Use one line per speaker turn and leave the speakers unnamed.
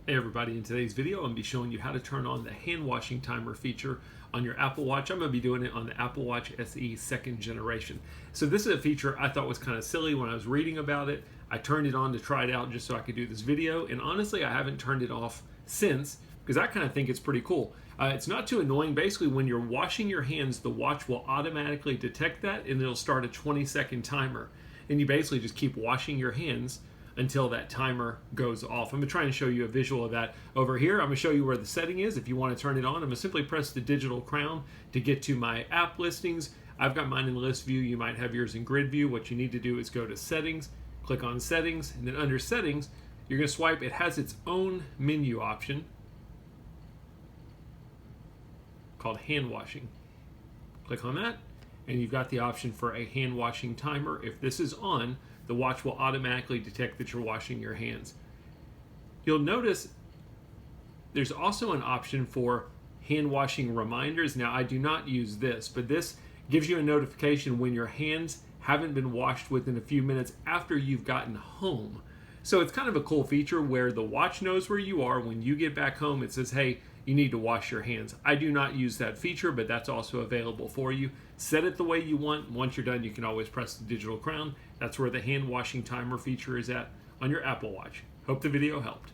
Hey everybody, in today's video I'm going to be showing you how to turn on the hand washing timer feature on your Apple Watch. I'm going to be doing it on the Apple Watch SE 2nd generation. So this is a feature I thought was kind of silly when I was reading about it. I turned it on to try it out just so I could do this video, and honestly I haven't turned it off since because I kind of think it's pretty cool. It's not too annoying. Basically, when you're washing your hands, the watch will automatically detect that and it'll start a 20-second timer. And you basically just keep washing your hands until that timer goes off. I'm going to try and show you a visual of that over here. I'm going to show you where the setting is. If you want to turn it on, I'm going to simply press the digital crown to get to my app listings. I've got mine in list view. You might have yours in grid view. What you need to do is go to settings, click on settings, and then under settings, you're going to swipe. It has its own menu option called hand washing. Click on that, and you've got the option for a hand washing timer. If this is on, the watch will automatically detect that you're washing your hands. You'll notice there's also an option for hand washing reminders. Now, I do not use this, but this gives you a notification when your hands haven't been washed within a few minutes after you've gotten home. So it's kind of a cool feature where the watch knows where you are. When you get back home, it says, hey, you need to wash your hands. I do not use that feature, but that's also available for you. Set it the way you want. Once you're done, you can always press the digital crown. That's where the hand washing timer feature is at on your Apple Watch. Hope the video helped.